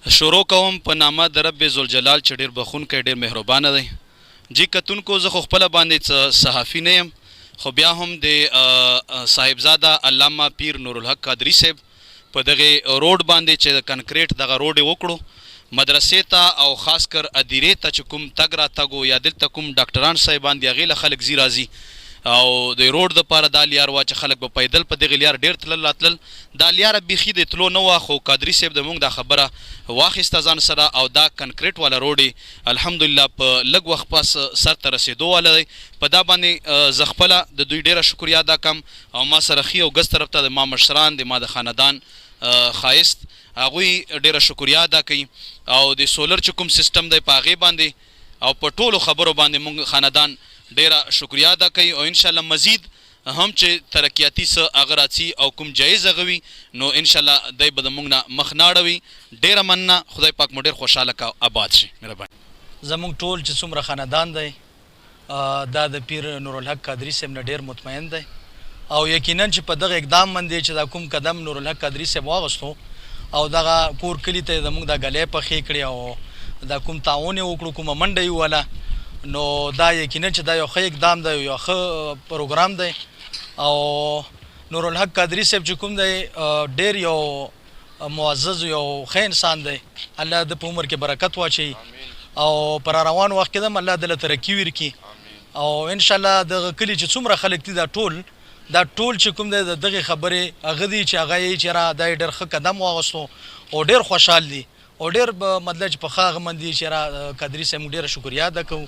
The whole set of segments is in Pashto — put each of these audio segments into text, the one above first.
شروع کوم په نامه د رب ذوالجلال چې ډېر بخونکی ډېر مهربانه دی. جی کتونکو زه خو خپله باندې صحافي نه یم، خو بیا هم د صاحبزاده علامه پیر نورالحق قادري صاحب په دغه روډ باندې چې کنکریټ دغه روډ یې وکړو مدرسې ته او خاص کر ادیرې ته چې کوم تګ راتګ و یا دلته کوم ډاکټران صاحبان دي هغې له خلک ځي راځي او د روډ دپاره دا لیار وه چې خلک به پیدل په دغې لیار ډېر تلل راتلل. دا لیاره بیخي د تلو نه وه، خو قادري صاحب د موږ دا خبره واخیسته ځان سره او دا کنکریټ والا روډ یې الحمدلله په لږ وخت پس سر ته رسېدو والا دی. په دا باندې زه خپله د دوی ډېره شکریا ادا کړم او ما سره ښي او ګز طرف ته د ما مشران د ما د خاندان ښایست هغوی ډېره شکریا ادا کوي او د سولر چې کوم سیسټم دی په هغې باندې او په ټولو خبرو باندې موږ خاندان ډیره شکریا ادا کوي او انشاءالله مزید هم چې ترقیاتي څه هغه راځي او کوم جایز هغه وي نو انشاءالله دی به د موږ نه مخ نه اړوي. ډیره مننه، خدای پاک مو ډیر خوشحاله که آباد شي. مهرباني. زموږ ټول چې څومره خاندان دی دا د پیر نورالحق قادري صاحب نه ډیر مطمئن دی او یقینا چې په دغه اقدام باندې چې دا کوم قدم نورالحق قادري صاحب واغستو او دغه کور کلي ته زموږ دا ګلۍ پخې کړې او دا کوم تعاون یې وکړو، کومه منډه یې ووهله، نو دا یقینا چې دا یو ښه اقدام دی، یو ښه پروګرام دی او نورالحق قادري صاحب چې کوم دی ډېر یو معزز یو ښه انسان دی. الله د په عمر کې برکت واچوي او پر روان وخت کې هم الله دله ترقي ورکړي او انشاءالله دغه کلي چې څومره خلک دي دا ټول چې کوم دی د دغې خبرې هغه دي چې هغه یې چې را دا یې ډېر ښه قدم واغستو او ډېر خوشحال دي او ډېر مطلب چې په ښه هغه باندې چې را قادري صاحب موږ ډېره شکریا ادا کوو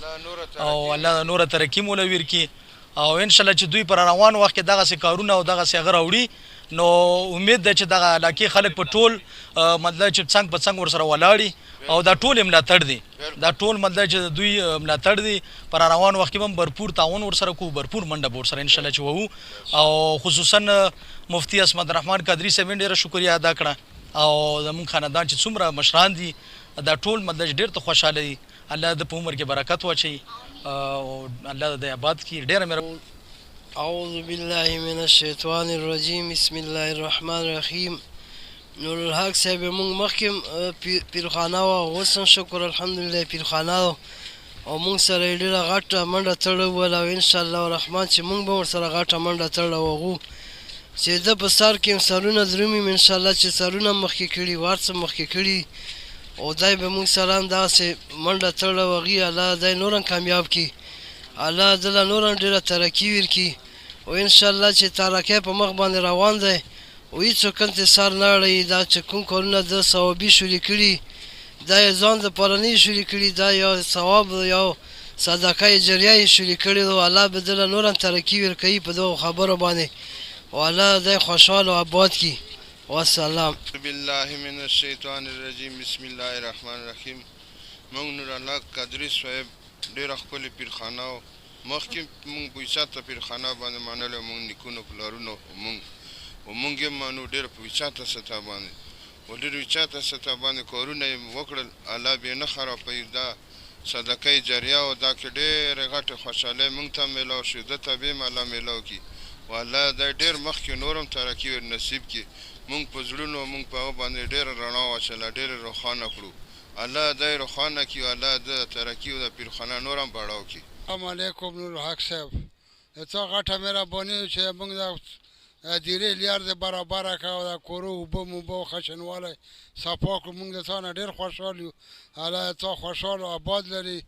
او الله نوره ترقي موله ورکړي او انشاءالله چې دوی پر روان وخت کې دغسې کارونه او دغسې هغه راوړي نو امید ده چې دغه علاقې خلک په ټول مطلب چې څنګ په څنګ ورسره ولاړي او دا ټول یې ملاتړ دي، دا ټول مطلب چې د دوی ملاتړ دي. پر روان وخت کې به هم بھرپور تعاون ورسره کوو، بھرپور منډه به ورسره انشاءالله چې ووو او خصوصا مفتي عصمت الرحمن قادري صاحب ډېره شکریا ادا کړه او زموږ خاندان چې څومره مشران دي دا ټول مطلب چې ډېر ته خوشحاله دي. الله د په عمر کې برکت واچوي او الله د آباد کړي. ډېره مهرباني. أعوذ بالله من الشیطان الرجیم بسم الله الرحمن الرحیم. نورالحق صاحب مونږ مخکې پیرخانه وه، اوس هم شکر الحمدلله پیرخانه ده او مونږ سره یې ډېره غټه منډه تړلې وله او انشاءالله الرحمن چې مونږ به ورسره غټه منډه تړله وغو چې ده په سر کې سرونه درومي انشاءالله چې سرونه مخکې کړي وار څه مخکې کړي او دی به مونږ سره هم داسې منډه تړله وغي الله دی نور هم کامیاب کړي، الله دله نور هم ډېره ترقي ورکړي او انشاءالله چې ترقی په مخ باندې روان دی او هېڅوک انتظار نه اړوي. دا چې کوم کارونه ده ثوابي شروع کړي دا یې ځان دپاره نه یې شروع کړي، دا یو ثواب یو صدقه جریه یې شروع کړې ده او الله به دله نور هم ترقي ورکوي په دغو خبرو باندې او الله دی خوشحال او آباد کړي. والسلام. بالله من الشیطان الرجیم بسم الله الرحمن الرحیم. موږ نورالحق قادري صاحب ډېره ښکلې پیرخانه و مخکې موږ پویساته پیرخانه باندې منلې موږ نیکونو پلارونو موږ یې منو ډېره په وچاته سطح باندې او ډېر وچاته سطح باندې کارونه یې وکړل، الله بې نه خرابوي. دا صدقه جریه او دا کې ډېرې غټې خوشحالۍ موږ ته میلاو شو، ده ته به یې الله میلاو کړي او الله دا ډېر مخکې نور هم ترقي ور نصیب کړي. موږ په زړونو موږ په هغه باندې ډېره رڼا واچوله، ډېره روښانه کړو، الله دی روښانه کړي او الله د ترقي او د پیرخانه نور هم بړاو کړي. السلام علیکم نورالحق صاحب، څه غټه مهرباني چې موږ دا دیرې لیار د برابره کړه او دا کورو اوبه موبه خشنوالی صفا کړو. موږ د تا نه ډېر خوشحال یو، الله تا خوشحال او آباد لري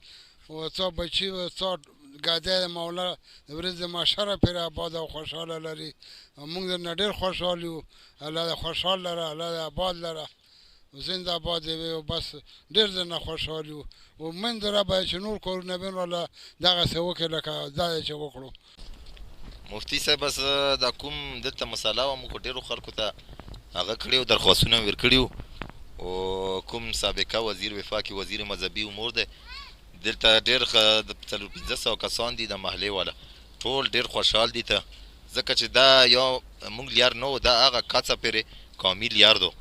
او تا بچي او تا ګدی د مولا د ورځ د محشره پرې آباد او خوشحاله لري. موږ درنه ډېر خوشحال یو، الله د خوشحال لره، الله د آباد لره، زنده آباد وي او بس ډېر درنه خوشحال یو او من دره باید چې نور کارونه بین الله دغسې وکړي لکه دا چې وکړو. مفتي صاحب بس دا کوم دلته مساله وه موږ ډېرو خلکو ته هغه کړي و درخواستونه مې ورکړي وو او کوم سابقه وزیر وفاقي وزیر مذهبي امور دی دلته ډېر د 400 کسان دي د محلې والا ټول ډېر خوشحال دي ته ځکه چې دا یو موږ لیار نه و، دا هغه کاڅه پرې قومي لیار دو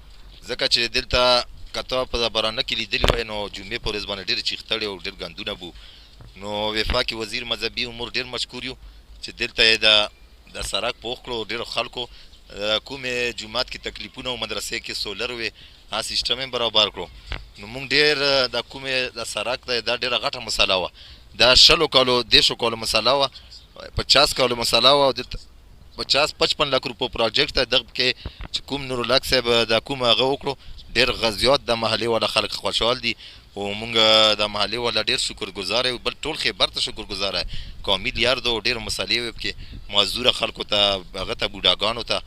ځکه چې دلته که ته په برانه کې لیدلي وای نو جمعې په ورځ باندې ډېر چیختړې او ډېر ګندونه بو نو وفاقي وزیر مذهبي امور ډېر مشکور یو چې دلته یې د سړک پوخ کړو ډېرو خلکو کومې جومات کې تکلیفونه او مدرسې کې سولر وې ها سیستم یې برابر کړو نو موږ ډېر د کومې د سړک دی دا ډېره غټه مسله وه دا 10 کالو 10 کالو مسله وه 50 کالو مسله وه او د 50-55 لک روپو پروجیکټ دی دغه کې چې کوم نورالحق صاحب دا کوم هغه وکړو ډېر غزیات د محلې والا خلک خوشحال دي او موږ د محلې والا ډېر شکرګزار یو بل ټول خیبر ته شکرګزار یو قومي لیار دو ډېر مسلې وې کې معذوره خلکو ته هغه ته بوډاګانو ته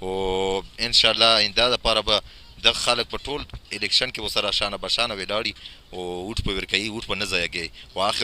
او انشاءالله آینده دپاره به دغه خلک په ټول الیکشن کې ورسره شانه بشانه ولاړي او اوټ په ورکوي اوټ په نه ضایع کوي